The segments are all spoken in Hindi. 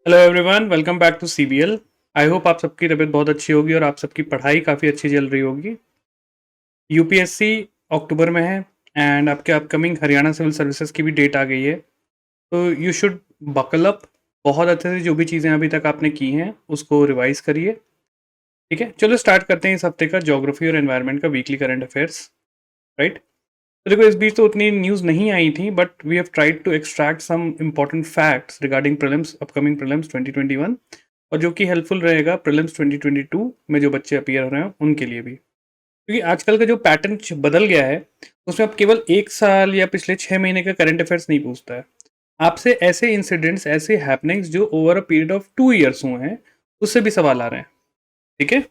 Hello everyone, welcome back to CBL. I hope आप सबकी तबीयत बहुत अच्छी होगी और आप सबकी पढ़ाई काफ़ी अच्छी चल रही होगी। यूपीएससी अक्टूबर में है एंड आपके अपकमिंग हरियाणा सिविल सर्विसेज की भी डेट आ गई है, तो यू शुड बकल अप। बहुत अच्छे से जो भी चीज़ें अभी तक आपने की हैं उसको रिवाइज करिए। ठीक है, चलो स्टार्ट करते हैं इस हफ्ते का ज्योग्राफी और एनवायरनमेंट का वीकली करंट अफेयर्स। राइट, तो देखो इस बीच तो उतनी न्यूज़ नहीं आई थी, but we have tried to extract some important facts regarding prelims, upcoming prelims 2021, और जो कि हेल्पफुल रहेगा प्रीलिम्स 2022 में जो बच्चे अपीयर हो रहे हैं उनके लिए भी, क्योंकि आजकल का जो पैटर्न बदल गया है उसमें अब केवल एक साल या पिछले 6 महीने का करंट अफेयर्स नहीं पूछता है। आपसे ऐसे इंसिडेंट्स, ऐसे हैपनिंग्स जो over a period of 2 years हुए हैं उससे भी सवाल आ रहे हैं। ठीक है,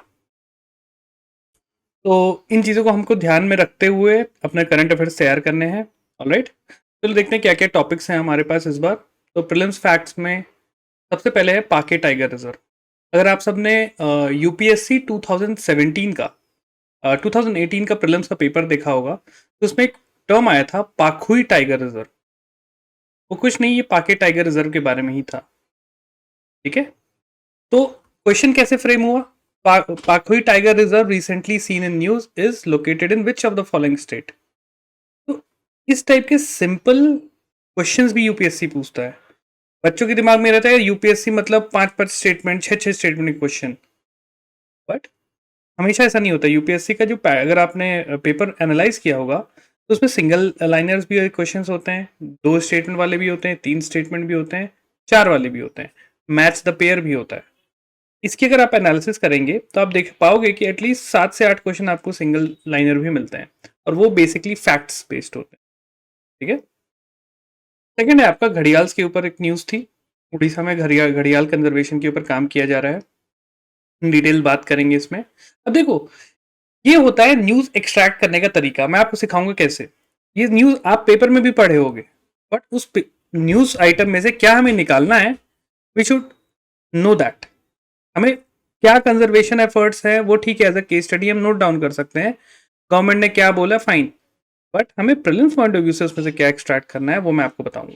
तो इन चीज़ों को हमको ध्यान में रखते हुए अपने करंट अफेयर्स तैयार करने हैं। ऑलराइट, चलो देखते हैं क्या क्या टॉपिक्स हैं हमारे पास इस बार। तो प्रीलिम्स फैक्ट्स में सबसे पहले है पाके टाइगर रिजर्व। अगर आप सबने यूपीएससी 2017 का 2018 का प्रीलिम्स का पेपर देखा होगा तो उसमें एक टर्म आया था पाखुई टाइगर रिजर्व। वो कुछ नहीं, ये पाके टाइगर रिजर्व के बारे में ही था। ठीक है, तो क्वेश्चन कैसे फ्रेम हुआ? Pakhui tiger reserve recently seen in news is located in which of the following state. तो इस टाइप के सिंपल क्वेश्चंस भी यूपीएससी पूछता है। बच्चों के दिमाग में रहता है यूपीएससी मतलब 5-5 स्टेटमेंट, 6-6 स्टेटमेंट के क्वेश्चन, बट हमेशा ऐसा नहीं होता। यूपीएससी का जो अगर आपने पेपर एनालाइज किया होगा तो उसमें सिंगल लाइनर्स भी क्वेश्चन होते हैं, 2 स्टेटमेंट वाले भी होते हैं, 3 स्टेटमेंट भी होते हैं, 4 वाले भी होते हैं, मैच द पेयर भी होता है। इसकी अगर आप एनालिसिस करेंगे तो आप देख पाओगे कि एटलीस्ट 7 से 8 क्वेश्चन आपको सिंगल लाइनर भी मिलते हैं, और वो बेसिकली फैक्ट्स बेस्ड होते हैं। ठीक है, सेकेंड है आपका घड़ियाल्स के ऊपर एक न्यूज़ थी। उड़ीसा में घड़ियाल कंजर्वेशन के ऊपर काम किया जा रहा है। डिटेल बात करेंगे इसमें। अब देखो, ये होता है न्यूज़ एक्सट्रैक्ट करने का तरीका। मैं आपको सिखाऊंगा कैसे। ये न्यूज़ आप पेपर में भी पढ़े होगे, बट उस न्यूज़ आइटम में से क्या हमें निकालना है, वी शुड नो दैट। हमें क्या कंजर्वेशन एफर्ट्स है वो ठीक है, एज अ केस स्टडी हम नोट डाउन कर सकते हैं, गवर्नमेंट ने क्या बोला, फाइन, बट हमें प्रीलिम्स पॉइंट ऑफ व्यू से उसमें से क्या एक्सट्रैक्ट करना है वो मैं आपको बताऊंगा।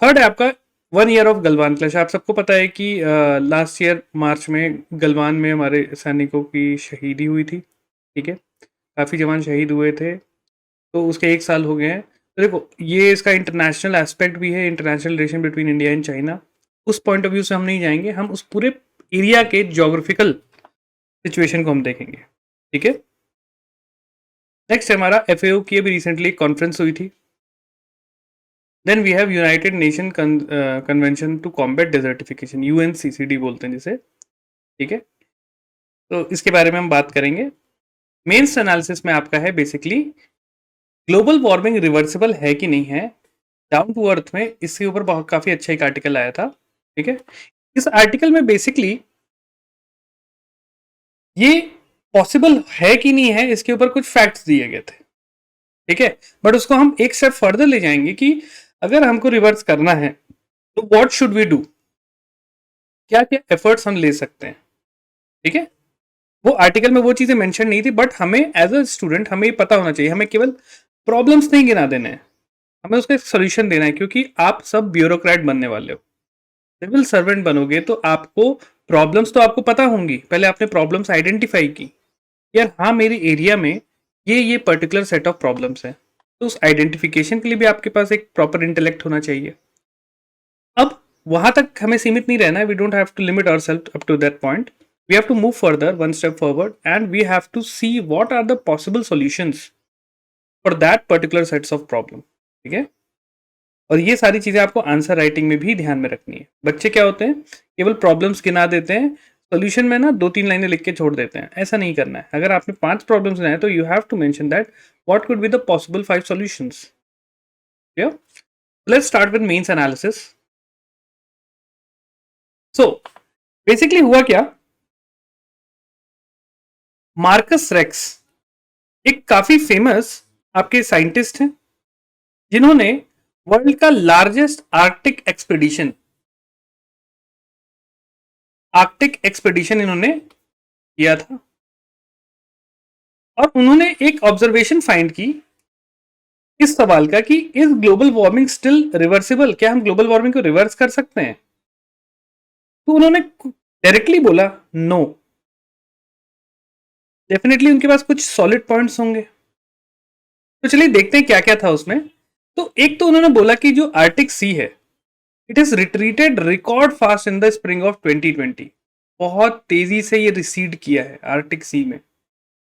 थर्ड है आपका 1 ईयर ऑफ गलवान क्लैश। आप सबको पता है कि लास्ट ईयर मार्च में गलवान में हमारे सैनिकों की शहीदी हुई थी। ठीक है, काफ़ी जवान शहीद हुए थे, तो उसके 1 साल हो गए हैं। तो देखो, ये इसका इंटरनेशनल एस्पेक्ट भी है, international relation between India and China. उस पॉइंट ऑफ व्यू से हम नहीं जाएंगे, हम उस पूरे एरिया के जोग्राफिकल सिचुएशन को हम देखेंगे। ठीक है, नेक्स्ट हमारा एफएओ की अभी रिसेंटली कॉन्फ्रेंस हुई थी। Then we have United Nation Convention to Combat Desertification, UNCCD बोलते हैं जिसे। ठीक है, तो इसके बारे में हम बात करेंगे। मेंस एनालिसिस में आपका है बेसिकली ग्लोबल वार्मिंग रिवर्सिबल है कि नहीं है, डाउन टू अर्थ में इसके ऊपर बहुत काफी अच्छा एक आर्टिकल आया था। ठीक है, इस आर्टिकल में बेसिकली ये पॉसिबल है कि नहीं है इसके ऊपर कुछ फैक्ट्स दिए गए थे। ठीक है, बट उसको हम एक स्टेप फर्दर ले जाएंगे कि अगर हमको रिवर्स करना है तो व्हाट शुड वी डू, क्या क्या एफर्ट्स हम ले सकते हैं। ठीक है, वो आर्टिकल में वो चीजें मेंशन नहीं थी, बट हमें एज अ स्टूडेंट हमें ये पता होना चाहिए। हमें केवल प्रॉब्लम्स नहीं गिना देने हैं, हमें उसका एक सोल्यूशन देना है, क्योंकि आप सब ब्यूरोक्रेट बनने वाले हो, सिविल सर्वेंट बनोगे तो आपको प्रॉब्लम्स तो आपको पता होंगी। पहले आपने प्रॉब्लम्स आइडेंटिफाई की, यार हाँ मेरे एरिया में ये पर्टिकुलर सेट ऑफ प्रॉब्लम्स हैं, तो उस आइडेंटिफिकेशन के लिए भी आपके पास एक प्रॉपर इंटेलेक्ट होना चाहिए। अब वहां तक हमें सीमित नहीं रहना है, we don't have to limit ourself up to that point. We have to move further, one step forward, and we have to see what are the possible solutions for that particular sets of problem. ठीक है, और ये सारी चीजें आपको आंसर राइटिंग में भी ध्यान में रखनी है। बच्चे क्या होते हैं, केवल प्रॉब्लम्स गिना देते हैं, सोल्यूशन में ना 2-3 लाइनें लिख के छोड़ देते हैं। ऐसा नहीं करना है। अगर आपने 5 प्रॉब्लम्स गिनाए तो you have to mention that what could be the possible 5 solutions. Let's start with mains analysis. So basically हुआ क्या, मार्कस रेक्स एक काफी फेमस आपके साइंटिस्ट हैं, जिन्होंने वर्ल्ड का लार्जेस्ट आर्कटिक एक्सपेडिशन इन्होंने किया था। और उन्होंने एक ऑब्जर्वेशन फाइंड की इस सवाल का कि is global warming still reversible, क्या हम ग्लोबल वार्मिंग को रिवर्स कर सकते हैं? तो उन्होंने डायरेक्टली बोला नो। डेफिनेटली उनके पास कुछ सॉलिड पॉइंट्स होंगे, तो चलिए देखते हैं क्या क्या था उसमें। तो एक तो उन्होंने बोला कि जो आर्टिक सी है, it is retreated record fast in the spring of 2020। बहुत तेजी से ये रिसीड किया है आर्टिक सी में।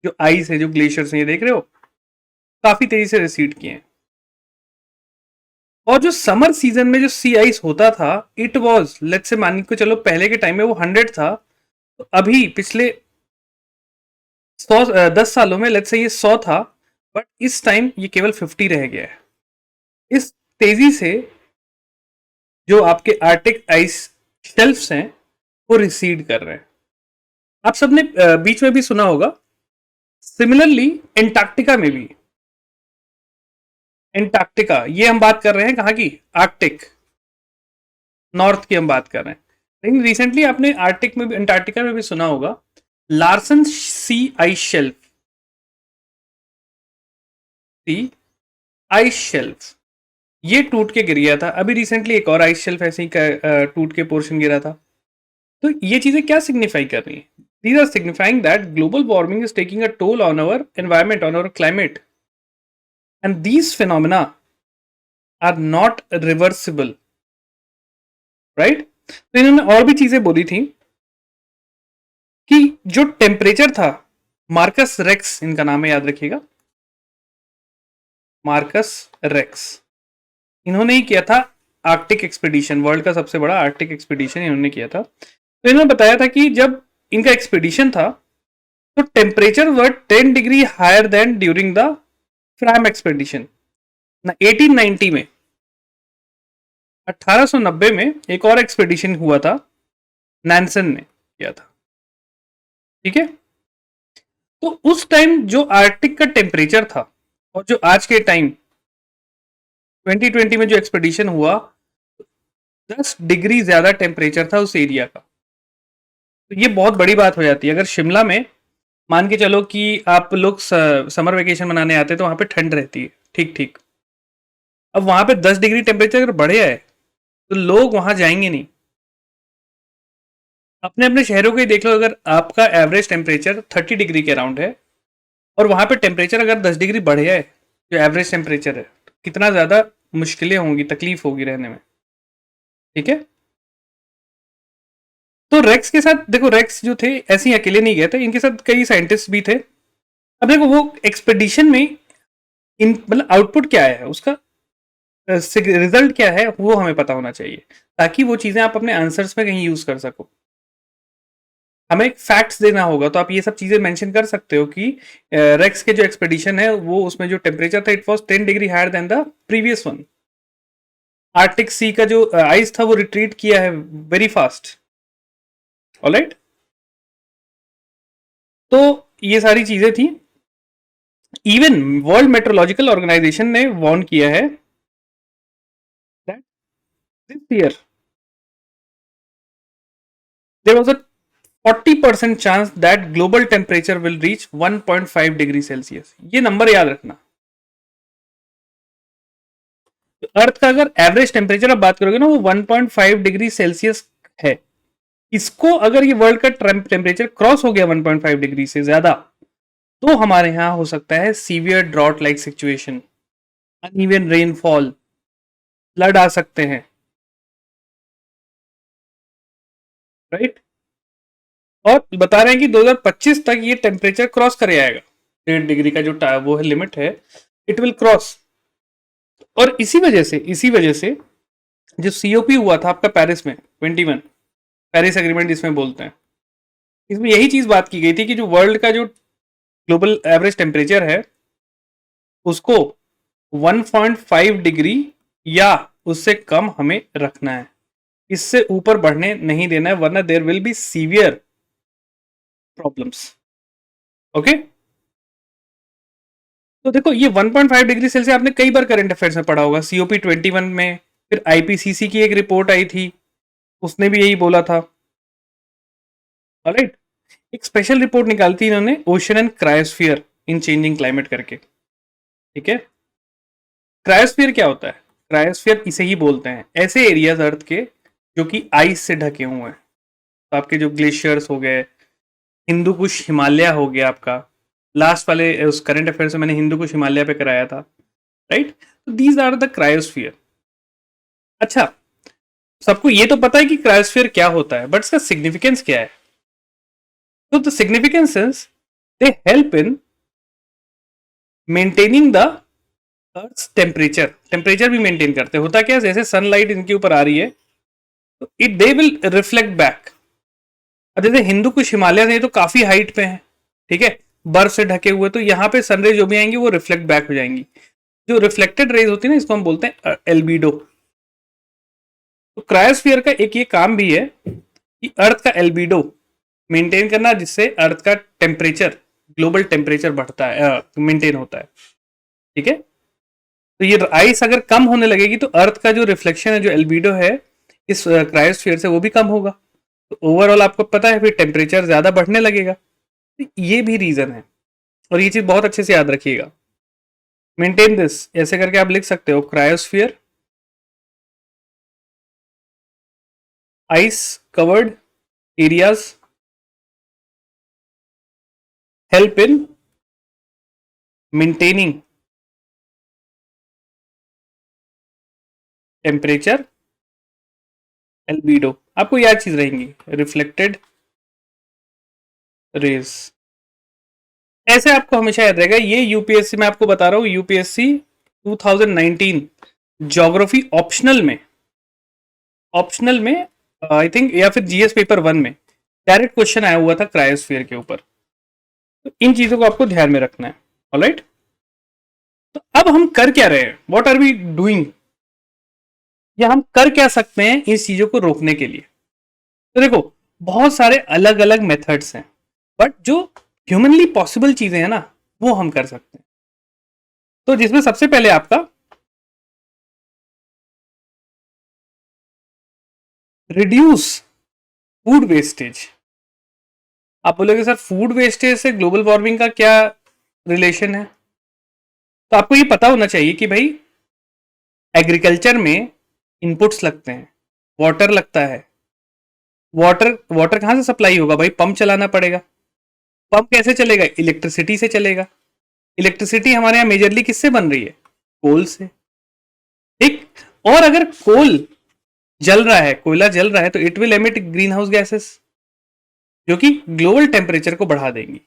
जो आइस है, जो ग्लेशियर्स हैं, ये देख रहे हो, काफी तेजी से रिसीड किए हैं। और जो समर सीजन में जो सी आइस होता था, इट वॉज लेट्स से मान के चलो पहले के टाइम में वो 100 था, तो अभी पिछले 10 सालों में लेट्स से ये 100 था, बट इस टाइम ये केवल 50 रह गया है। इस तेजी से जो आपके आर्टिक आइस शेल्फ्स हैं वो रिसीड कर रहे हैं। आप सबने बीच में भी सुना होगा, सिमिलरली एंटार्क्टिका में भी, एंटार्क्टिका ये हम बात कर रहे हैं कहाँ की, आर्कटिक नॉर्थ की हम बात कर रहे हैं। लेकिन रिसेंटली आपने आर्टिक में भी, अंटार्कटिका में भी सुना होगा, लार्सन सी आइस शेल्फ, सी आइस शेल्फ ये टूट के गिर गया था। अभी रिसेंटली एक और आइस शेल्फ ऐसे ही टूट के पोर्शन गिरा था। तो ये चीजें क्या सिग्निफाई कर रही हैं? These are signifying that global warming is taking a toll on our environment, on our climate, and these phenomena are not reversible, right? तो इन्होंने और भी चीजें बोली थी कि जो टेम्परेचर था, मार्कस रेक्स इनका नाम है, याद रखिएगा, मार्कस रेक्स, इन्होंने ही किया था आर्कटिक एक्सपीडिशन, वर्ल्ड का सबसे बड़ा आर्कटिक एक्सपीडिशन इन्होंने किया था। तो इन्होंने बताया था कि जब इनका एक्सपीडिशन था तो temperature were 10 degree higher than during the Fram expedition ना 1890 में। 1890 में एक और एक्सपीडिशन हुआ था, नैनसन ने किया था, ठीक है? तो उस टाइम जो आर्कटिक का टेम्परेचर था और जो आज के टाइम 2020 में जो एक्सपीडिशन हुआ, 10 डिग्री ज्यादा टेम्परेचर था उस एरिया का। तो ये बहुत बड़ी बात हो जाती है। अगर शिमला में मान के चलो कि आप लोग समर वेकेशन मनाने आते हैं तो वहां पे ठंड रहती है, ठीक ठीक, अब वहां पे 10 डिग्री टेम्परेचर अगर बढ़ जाए तो लोग वहां जाएंगे नहीं। अपने अपने शहरों को ही देख लो, अगर आपका एवरेज टेम्परेचर 30 डिग्री के अराउंड है और वहां पे टेम्परेचर अगर 10 डिग्री बढ़ जाए, जो एवरेज टेम्परेचर है, तो कितना ज्यादा मुश्किलें होंगी, तकलीफ होगी रहने में, ठीक है? तो रेक्स के साथ देखो, रेक्स जो थे ऐसे ही अकेले नहीं गए थे, इनके साथ कई साइंटिस्ट भी थे। अब देखो वो एक्सपेडिशन में इन मतलब आउटपुट क्या है उसका, रिजल्ट क्या है, वो हमें पता होना चाहिए, ताकि वो चीजें आप अपने आंसर्स में कहीं यूज कर सको। हमें एक फैक्ट्स देना होगा, तो आप ये सब चीजें मेंशन कर सकते हो कि रेक्स के जो एक्सपेडिशन है वो, उसमें जो टेम्परेचर था, it was 10 degree higher than the previous one. Arctic sea का जो आइस था वो रिट्रीट किया है वेरी फास्ट। ऑलराइट, तो ये सारी चीजें थी। इवन वर्ल्ड मेट्रोलॉजिकल ऑर्गेनाइजेशन ने वार्न किया है that this year there was a 40% chance that global temperature will reach 1.5 degree Celsius. ये नंबर याद रखना। अर्थ का अगर एवरेज टेम्परेचर आप बात करोगे ना, वो 1.5 डिग्री सेल्सियस है। इसको अगर ये वर्ल्ड का टेम्परेचर क्रॉस हो गया 1.5 डिग्री से ज्यादा, तो हमारे यहां हो सकता है severe drought like situation, uneven rainfall, flood आ सकते हैं, राइट? और बता रहे हैं कि 2025 तक ये टेम्परेचर क्रॉस कर जाएगा, 1.5 डिग्री का जो वो है लिमिट है, इट विल क्रॉस। और इसी वजह से जो सीओपी हुआ था आपका पेरिस में 21, पेरिस एग्रीमेंट जिसमें बोलते हैं, इसमें यही चीज बात की गई थी कि जो वर्ल्ड का जो ग्लोबल एवरेज टेम्परेचर है उसको 1.5 डिग्री या उससे कम हमें रखना है, इससे ऊपर बढ़ने नहीं देना है, वरना there will be severe problems. Okay, तो देखो ये 1.5 डिग्री सेल्सियस आपने कई बार करंट अफेयर्स में पढ़ा होगा, सीओपी 21 में, फिर आईपीसीसी की एक रिपोर्ट आई थी, उसने भी यही बोला था। राइट, एक स्पेशल रिपोर्ट निकाली थी इन्होंने, ocean and cryosphere in changing climate करके, ठीक है? क्रायोस्फीयर क्या होता है? क्रायोस्फीयर इसे ही बोलते हैं, ऐसे एरियाज अर्थ के जो कि आइस से ढके हुए हैं। तो आपके जो ग्लेशियर्स हो गए, हिंदू कुश हिमालय हो गया आपका, लास्ट वाले उस करंट अफेयर से मैंने हिंदू कुश हिमालय पे कराया था, राइट? तो दीज आर द क्रायोस्फीयर। अच्छा, सबको ये तो पता है कि क्रायोस्फीयर क्या होता है, बट इसका सिग्निफिकेंस क्या है? तो the significance is they help in maintaining the earth temperature. Temperature भी मेंटेन करते हैं। होता क्या है, जैसे सनलाइट इनके ऊपर आ रही है तो it they will reflect back. अब जैसे हिंदू कुछ हिमालय है तो काफी हाइट पे है, ठीक है, बर्फ से ढके हुए, तो यहाँ पे सनरेज जो भी आएंगी वो रिफ्लेक्ट बैक हो जाएंगी। जो रिफ्लेक्टेड रेज होती है ना, इसको हम बोलते हैं एल्बिडो। तो क्रायोस्फीयर का एक ये काम भी है कि अर्थ का एल्बिडो मेंटेन करना, जिससे अर्थ का टेम्परेचर, ग्लोबल टेम्परेचर बढ़ता है, मेंटेन होता है, ठीक है। तो ये आइस अगर कम होने लगेगी तो अर्थ का जो रिफ्लेक्शन है, जो एल्बिडो है इस क्रायोस्फीयर से, वो भी कम होगा। तो ओवरऑल आपको पता है फिर टेम्परेचर ज्यादा बढ़ने लगेगा। तो ये भी रीजन है, और ये चीज बहुत अच्छे से याद रखिएगा। मेंटेन दिस ऐसे करके आप लिख सकते हो, cryosphere ice covered areas help in maintaining temperature albedo. आपको याद चीज रहेंगी, रिफ्लेक्टेड रेज। ऐसे आपको हमेशा याद रहेगा। ये यूपीएससी में आपको बता रहा हूं, यूपीएससी 2019 ज्योग्राफी ऑप्शनल में आई थिंक, या फिर जीएस पेपर 1 में डायरेक्ट क्वेश्चन आया हुआ था क्रायोस्फीयर के ऊपर। तो इन चीजों को आपको ध्यान में रखना है। ऑलराइट, तो अब हम कर क्या रहे हैं, व्हाट आर वी डूइंग, या हम कर क्या सकते हैं इस चीजों को रोकने के लिए? तो देखो, बहुत सारे अलग अलग मेथड्स हैं, बट जो ह्यूमनली पॉसिबल चीजें हैं ना, वो हम कर सकते हैं। तो जिसमें सबसे पहले आपका रिड्यूस फूड वेस्टेज। आप बोलोगे सर फूड वेस्टेज से ग्लोबल वार्मिंग का क्या रिलेशन है? तो आपको ये पता होना चाहिए कि भाई एग्रीकल्चर में इनपुट्स लगते हैं, वाटर लगता है। वाटर वाटर कहां से सप्लाई होगा भाई? पंप चलाना पड़ेगा। पंप कैसे चलेगा? इलेक्ट्रिसिटी से चलेगा। इलेक्ट्रिसिटी हमारे यहाँ मेजरली किससे बन रही है? कोल से, ठीक। और अगर कोल जल रहा है, कोयला जल रहा है, तो it will emit green house gases, जो कि ग्लोबल टेम्परेचर को बढ़ा देंगी।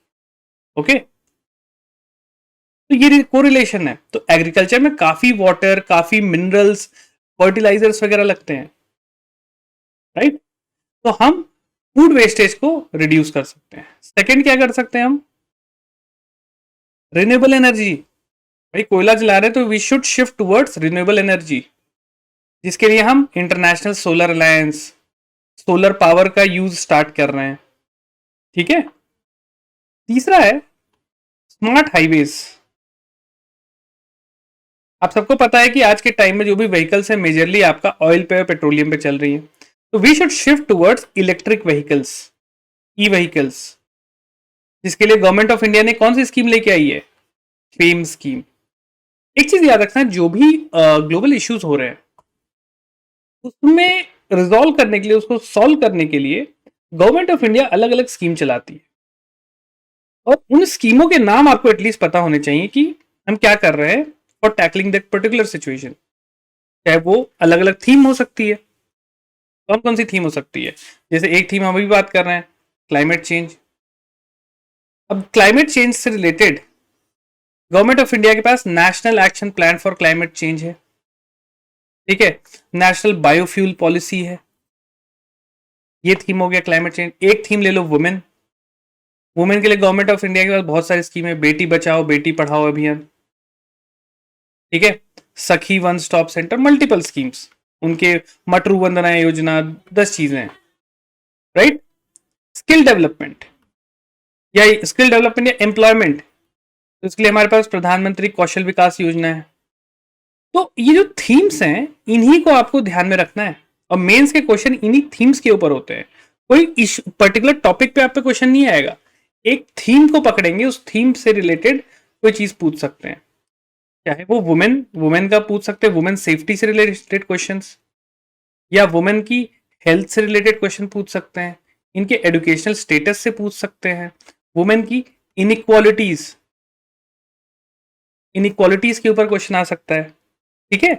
ओके, तो ये कोरिलेशन है। तो एग्रीकल्चर में काफी वाटर, काफी मिनरल्स, फर्टिलाइजर्स वगैरह लगते हैं, राइट। तो हम फूड वेस्टेज को रिड्यूस कर सकते हैं। सेकेंड क्या कर सकते हैं हम? Renewable energy. भाई कोयला जला रहे हैं तो we should shift towards renewable energy, जिसके लिए हम international solar alliance, solar power का यूज स्टार्ट कर रहे हैं, ठीक है। तीसरा है स्मार्ट हाईवेज। आप सबको पता है कि आज के टाइम में जो भी व्हीकल्स है मेजरली आपका ऑयल पे और पेट्रोलियम पे चल रही है। तो we should shift towards electric vehicles, e vehicles, जिसके लिए गवर्नमेंट ऑफ इंडिया ने कौन सी स्कीम लेके आई है? Fame scheme. एक चीज याद रखना है, जो भी ग्लोबल इश्यूज हो रहे हैं उसमें रिजॉल्व करने के लिए, उसको सॉल्व करने के लिए गवर्नमेंट ऑफ इंडिया अलग अलग स्कीम चलाती है, और उन स्कीमों के नाम आपको एटलीस्ट पता होने चाहिए कि हम क्या कर रहे हैं for tackling that particular situation. चाहे वो अलग अलग थीम हो सकती है। कौन कौन सी थीम हो सकती है? जैसे एक थीम हम अभी बात कर रहे हैं, क्लाइमेट चेंज। अब क्लाइमेट चेंज से रिलेटेड गवर्नमेंट ऑफ इंडिया के पास national action plan for climate change है, ठीक है। नेशनल बायोफ्यूल पॉलिसी है। ये थीम हो गया क्लाइमेट चेंज। एक थीम ले लो वुमेन। वुमेन के लिए गवर्नमेंट ऑफ इंडिया के पास बहुत सारी स्कीम है, बेटी बचाओ बेटी पढ़ाओ अभियान, ठीक है। सखी one stop centre, multiple schemes उनके, मटरू वंदना योजना, 10 चीजें हैं, राइट। स्किल डेवलपमेंट, या स्किल डेवलपमेंट या एम्प्लॉयमेंट, तो इसके लिए हमारे पास प्रधानमंत्री कौशल विकास योजना है। तो ये जो थीम्स हैं इन्हीं को आपको ध्यान में रखना है, और मेंस के क्वेश्चन इन्हीं थीम्स के ऊपर होते हैं। कोई पर्टिकुलर टॉपिक पे आप पे क्वेश्चन नहीं आएगा, एक थीम को पकड़ेंगे, उस थीम से रिलेटेड कोई चीज पूछ सकते हैं। क्या है वो, वुमेन का पूछ सकते हैं, वुमेन सेफ्टी से रिलेटेड क्वेश्चंस, या वुमेन की हेल्थ से रिलेटेड क्वेश्चन पूछ सकते हैं, इनके एजुकेशनल स्टेटस से पूछ सकते हैं, वुमेन की इनइक्वालिटीज के ऊपर क्वेश्चन आ सकता है। ठीक है,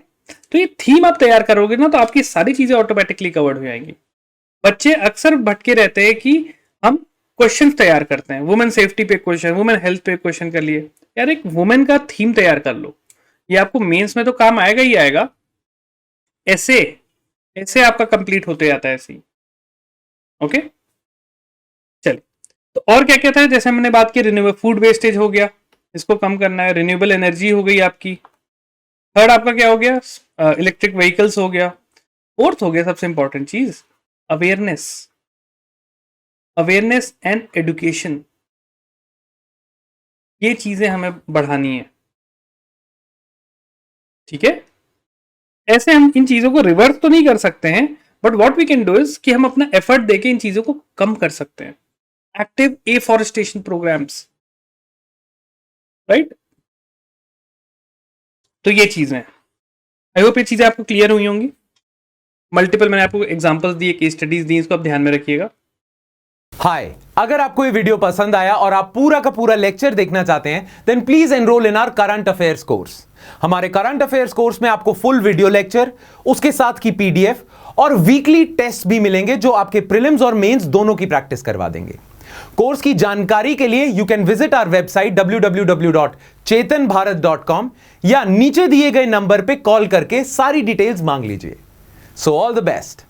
तो ये थीम आप तैयार करोगे ना तो आपकी सारी चीजें ऑटोमेटिकली कवर्ड हो जाएंगी। बच्चे अक्सर भटके रहते हैं कि हम क्वेश्चन तैयार करते हैं, वुमेन सेफ्टी पे क्वेश्चन, वुमेन हेल्थ पे क्वेश्चन कर लिए। यार एक वुमेन का थीम तैयार कर लो, ये आपको मेंस में तो काम आएगा ही आएगा, ऐसे ऐसे आपका कंप्लीट होते जाता है ऐसे ही। ओके, चलिए, तो और क्या क्या था, जैसे हमने बात की रिन्यूएबल फूड वेस्टेज हो गया, इसको कम करना है, रिन्यूएबल एनर्जी हो गई आपकी, थर्ड आपका क्या हो गया, इलेक्ट्रिक व्हीकल्स हो गया, फोर्थ हो गया सबसे इंपॉर्टेंट चीज अवेयरनेस, अवेयरनेस एंड एडुकेशन, ये चीजें हमें बढ़ानी है। ठीक है, ऐसे हम इन चीजों को रिवर्स तो नहीं कर सकते हैं, but what we can do is कि हम अपना एफर्ट देके इन चीजों को कम कर सकते हैं। एक्टिव एफॉरेस्टेशन प्रोग्राम्स, राइट, तो ये चीजें, आई होप ये चीजें आपको क्लियर हुई होंगी। मल्टीपल मैंने आपको एग्जांपल्स दिए, केस स्टडीज दी, इसको आप ध्यान में रखिएगा। हाय, अगर आपको ये वीडियो पसंद आया और आप पूरा का पूरा लेक्चर देखना चाहते हैं then please enrol in our current affairs course. हमारे करंट अफेयर्स कोर्स में आपको फुल वीडियो लेक्चर, उसके साथ की पीडीएफ और वीकली टेस्ट भी मिलेंगे जो आपके प्रीलिम्स और मेंस दोनों की प्रैक्टिस करवा देंगे। कोर्स की जानकारी के लिए you can visit our website www.chetanbharat.com या नीचे दिए गए नंबर पे कॉल करके सारी डिटेल्स मांग लीजिए। So all the best.